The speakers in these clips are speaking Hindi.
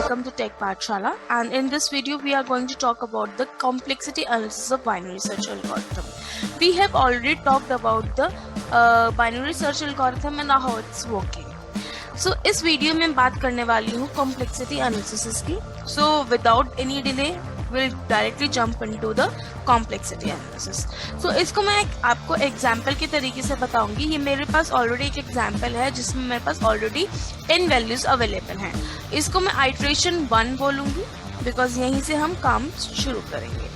welcome to Tech Pathshala, and in this video we are going to talk about the complexity analysis of binary search algorithm. We have already talked about the binary search algorithm and how it's working. So इस वीडियो में बात करने वाली हूँ complexity analysis की. So without any delay we'll directly jump into the complexity analysis. So इसको मैं आपको एग्जाम्पल के तरीके से बताऊंगी. ये मेरे पास ऑलरेडी एक एग्जाम्पल है जिसमें मेरे पास ऑलरेडी 10 वैल्यूज अवेलेबल हैं. इसको मैं आइट्रेशन 1 बोलूंगी बिकॉज यहीं से हम काम शुरू करेंगे.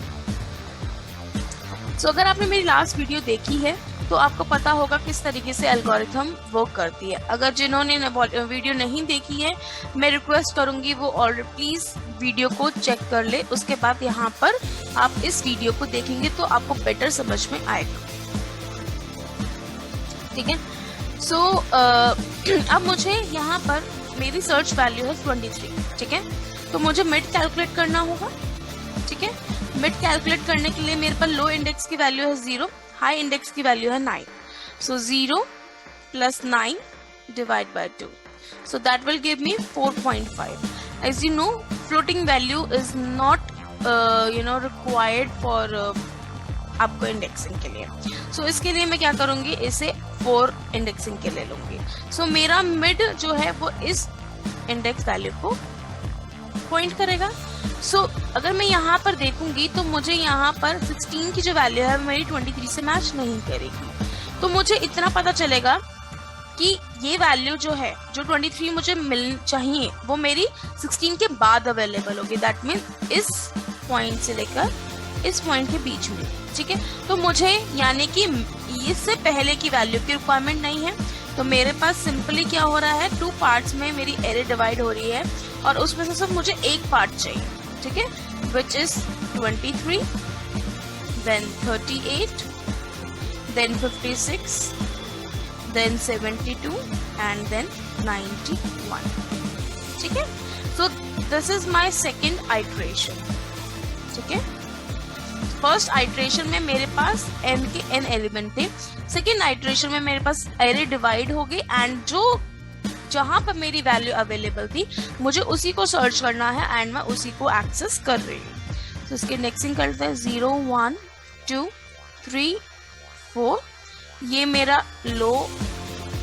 So अगर आपने मेरी लास्ट वीडियो देखी है तो आपको पता होगा किस तरीके से एल्गोरिथम वर्क करती है. अगर जिन्होंने वीडियो नहीं देखी है मैं रिक्वेस्ट करूंगी वो ऑलरेडी प्लीज वीडियो को चेक कर ले. उसके बाद यहाँ पर आप इस वीडियो को देखेंगे तो आपको बेटर समझ में आएगा. ठीक है. सो अब मुझे यहाँ पर मेरी सर्च वैल्यू है 23. ठीक है. तो मुझे मिड कैलकुलेट करना होगा. ठीक है. मिड कैलकुलेट करने के लिए मेरे पास लो इंडेक्स की वैल्यू है 0, हाई इंडेक्स की वैल्यू है 9. सो 0 plus 9 divide by 2. So that will give me 4.5. As you know, floating value is not required for आपको इंडेक्सिंग के लिए. So इसके लिए मैं क्या करूंगी, इसे 4 इंडेक्सिंग के ले लूंगी. So मेरा मिड जो है वो इस इंडेक्स वैल्यू को पॉइंट करेगा. सो अगर मैं यहाँ पर देखूंगी तो मुझे यहाँ पर 16 की जो वैल्यू है मेरी 23 से मैच नहीं करेगी. तो मुझे इतना पता चलेगा कि ये वैल्यू जो है जो 23 मुझे मिल चाहिए वो मेरी 16 के बाद अवेलेबल होगी. दैट मीन्स इस पॉइंट से लेकर इस पॉइंट के बीच में. ठीक है. तो मुझे यानी कि इससे पहले की वैल्यू की रिक्वायरमेंट नहीं है. तो मेरे पास सिंपली क्या हो रहा है, 2 पार्ट्स में मेरी एरे डिवाइड हो रही है और उसमें से सिर्फ मुझे एक पार्ट चाहिए. ठीक है. Which is 23, then 38, then 56, then 72 and then 91. ठीक है. So this is my second iteration. ठीक है. फर्स्ट आइट्रेशन में मेरे पास n के n एलिमेंट थे. सेकेंड आइट्रेशन में मेरे पास एरे डिवाइड हो गई एंड जो जहां पर मेरी वैल्यू अवेलेबल थी मुझे उसी को सर्च करना है एंड मैं उसी को एक्सेस कर रही हूँ. तो इसके इंडेक्सिंग करते हैं 0, 1, 2, 3, 4. ये मेरा लो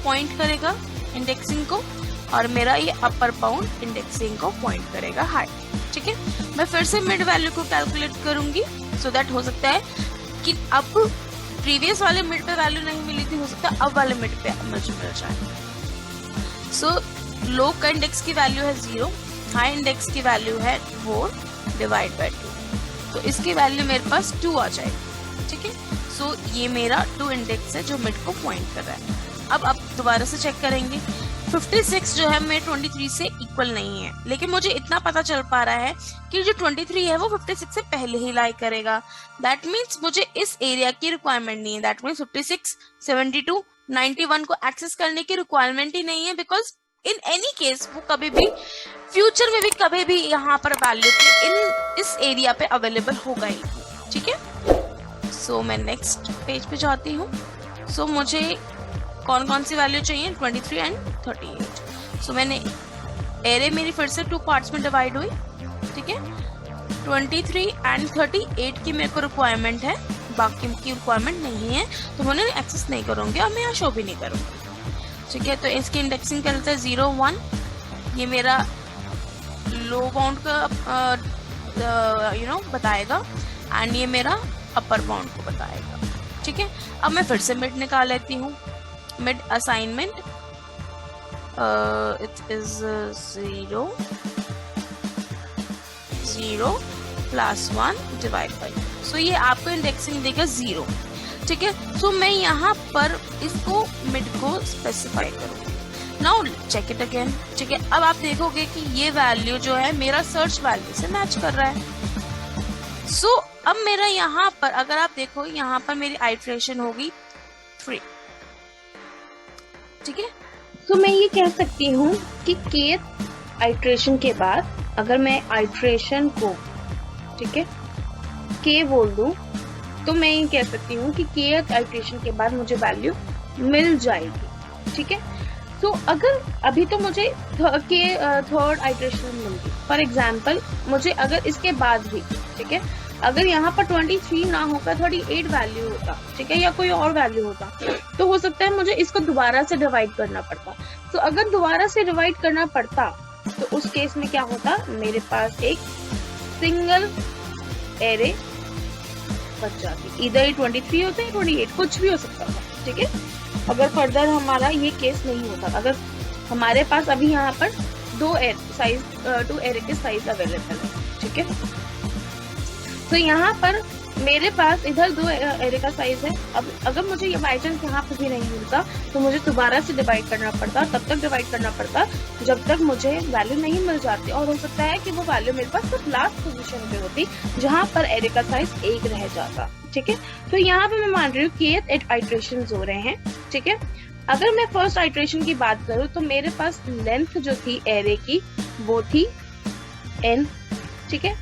पॉइंट करेगा इंडेक्सिंग को और मेरा ये अपर बाउंड इंडेक्सिंग को पॉइंट करेगा हाई. ठीक है. मैं फिर से मिड वैल्यू को कैलकुलेट करूंगी. सो दैट हो सकता है कि अब प्रीवियस वाले मिड पे वैल्यू नहीं मिली थी, हो सकता है अब वाले मिड पे मुझे मिल जाए. सो लो का इंडेक्स की वैल्यू है 0, हाई इंडेक्स की वैल्यू है 4 डिवाइड बाय 2. तो इसकी वैल्यू मेरे पास 2 आ जाएगी. ठीक है. सो ये मेरा 2 इंडेक्स है जो मिड को पॉइंट कर रहा है. अब दोबारा से चेक करेंगे. 56 जो है मेरे 23 से इक्वल नहीं है, लेकिन मुझे इतना पता चल पा रहा है कि जो 23 है वो 56 से पहले ही लाई करेगा. दैट मीन्स मुझे इस एरिया की रिक्वायरमेंट नहीं है. दैट मीन्स 56, 72, 91 को एक्सेस करने की रिक्वायरमेंट ही नहीं है बिकॉज इन एनी केस वो कभी भी फ्यूचर में भी कभी भी यहाँ पर वैल्यू इस एरिया पे अवेलेबल होगा ही. ठीक है. सो मैं नेक्स्ट पेज पे जाती हूँ. सो मुझे कौन कौन सी वैल्यू चाहिए, 23 एंड 38. सो मैंने एरे मेरी फिर से 2 पार्ट्स में डिवाइड हुई. ठीक है. 23 एंड 38 की मेरे को रिक्वायरमेंट है, बाकी की रिक्वायरमेंट नहीं है तो मैं एक्सेस नहीं करूंगी और मैं यहाँ शो भी नहीं करूंगी. ठीक है. तो इसकी इंडेक्सिंग करते हैं 0, 1. ये मेरा लो बाउंड का बताएगा एंड ये मेरा अपर बाउंड को बताएगा. ठीक है. अब मैं फिर से मिड निकाल लेती हूँ. Mid assignment it is 0, 0 plus 1 divide by. So ये आपको इंडेक्सिंग देगा 0. ठीक है. सो मैं यहाँ पर इसको मिड को स्पेसिफाई करूंगी. Now check it again. ठीक है. अब आप देखोगे कि ये वैल्यू जो है मेरा सर्च वैल्यू से मैच कर रहा है. सो अब मेरा यहाँ पर अगर आप देखो यहाँ पर मेरी आइट्रेशन होगी 3. ठीक है. तो मैं ये कह सकती हूँ कि kth आइट्रेशन के बाद अगर मैं आइट्रेशन को ठीक है k बोल दूं तो मैं ये कह सकती हूँ कि kth आइट्रेशन के बाद मुझे वैल्यू मिल जाएगी. ठीक है. तो अगर अभी तो मुझे थर्ड आइटरेशन मिल गई, फॉर एग्जाम्पल मुझे अगर इसके बाद भी, ठीक है, अगर यहाँ पर 23 ना होगा 38 वैल्यू होता, ठीक है, या कोई और वैल्यू होता, तो हो सकता है मुझे इसको दोबारा से डिवाइड करना पड़ता। तो अगर दोबारा से डिवाइड करना पड़ता तो उस केस में क्या होता, मेरे पास एक सिंगल एरे बच जाती, इधर 23 होता है 28, कुछ भी हो सकता था, ठीक है, अगर फर्दर हमारा ये केस नहीं होता, अगर हमारे पास अभी यहाँ पर दो एरे के साइज अवेलेबल है, ठीक है। तो यहाँ पर मेरे पास इधर दो एरे का साइज है। अब अगर मुझे ये बाई चांस यहाँ पे भी नहीं मिलता तो मुझे दोबारा से डिवाइड करना पड़ता, तब तक डिवाइड करना पड़ता जब तक मुझे वैल्यू नहीं मिल जाती, और हो सकता है कि वो वैल्यू मेरे पास सिर्फ लास्ट पोजीशन पे होती जहाँ पर एरे का साइज 1 रह जाता, ठीक है। तो यहाँ पे मैं मान रही हूँ कि 8 आइटरेशन हो रहे हैं, ठीक है। अगर मैं फर्स्ट आइटरेशन की बात करूँ तो मेरे पास लेंथ जो थी एरे की वो थी n, ठीक है।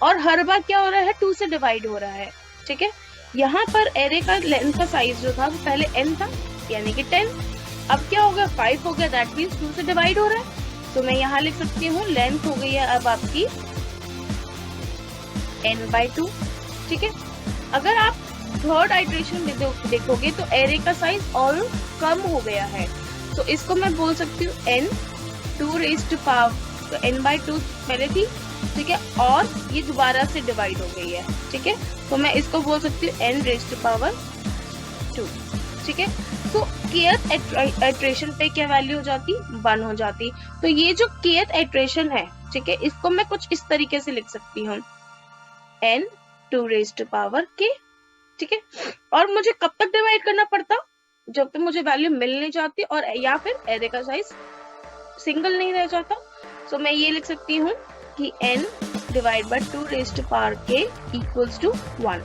और हर बार क्या हो रहा है, 2 से डिवाइड हो रहा है, ठीक है। यहाँ पर एरे का लेंथ का साइज जो था वो पहले n था, यानी कि 10, अब क्या हो गया 5 हो गया, दैट मीन्स 2 से डिवाइड हो रहा है। तो मैं यहाँ लिख सकती हूँ लेंथ हो गई है अब आपकी n/2, ठीक है। अगर आप थर्ड आइटरेशन में देखोगे तो एरे का साइज और कम हो गया है, तो इसको मैं बोल सकती हूँ n2 raised to power, तो n/2 पहले थी, ठीक है, और ये दोबारा से डिवाइड हो गई है, ठीक है, तो मैं इसको बोल सकती हूँ n raised to power 2, ठीक है। तो kth आइटरेशन पे क्या वैल्यू हो जाती, 1 हो जाती। तो ये जो kth आइटरेशन है, ठीक है, इसको मैं कुछ इस तरीके से लिख सकती हूँ n2 raised to power k, ठीक है। और मुझे कब तक डिवाइड करना पड़ता, जब तक मुझे वैल्यू मिल नहीं जाती और या फिर एरे का साइज सिंगल नहीं रह जाता। तो मैं ये लिख सकती हूँ कि n divide by 2 raised to power k equals to 1।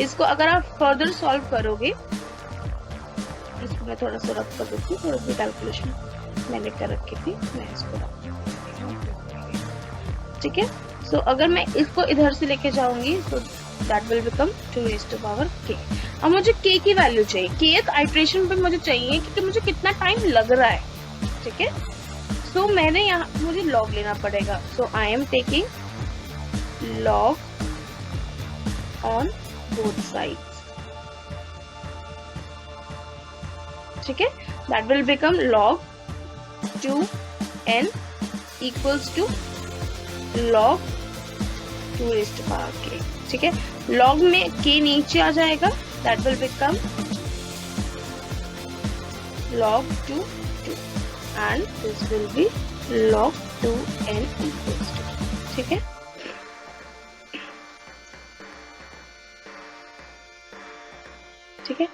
इसको अगर आप फर्दर सॉल्व करोगे, इसको मैं थोड़ा सा रफ कर देती हूँ, थोड़ा सा कैलकुलेशन मैंने कर रखी थी, मैं इसको ठीक है। सो अगर मैं इसको इधर से लेके जाऊंगी तो that will become 2 raised to power k। अब मुझे k की वैल्यू चाहिए, kth आइटरेशन पे मुझे चाहिए कि मुझे कितना टाइम लग रहा है, ठीक है। सो मैंने यहाँ मुझे लॉग लेना पड़ेगा, so I am taking log on both sides, ठीक है। That will become log 2n equals to log 2 raised to power k, ठीक है। लॉग में k नीचे आ जाएगा, that will become log 2 and this will be log 2n equals to, ठीक है। ठीक है,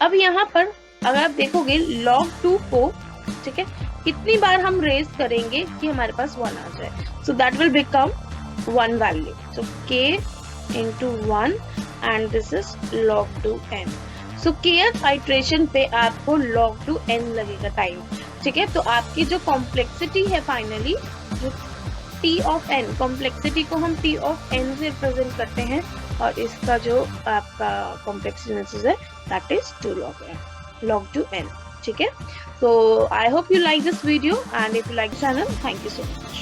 अब यहाँ पर अगर आप देखोगे log 2 को, ठीक है, कितनी बार हम रेज करेंगे कि हमारे पास 1 आ जाए, so that will become 1 value, so k into 1 and this is log 2n। So kth iteration पे आपको log 2n लगेगा टाइम, ठीक है। तो आपकी जो कॉम्प्लेक्सिटी है फाइनली, जो t ऑफ n, कॉम्प्लेक्सिटी को हम t ऑफ n से रिप्रेजेंट करते हैं और इसका जो आपका कॉम्प्लेक्सिटी है दैट इज 2 log 2n, ठीक है। So I hope you like this video and if you like the channel, thank you so much.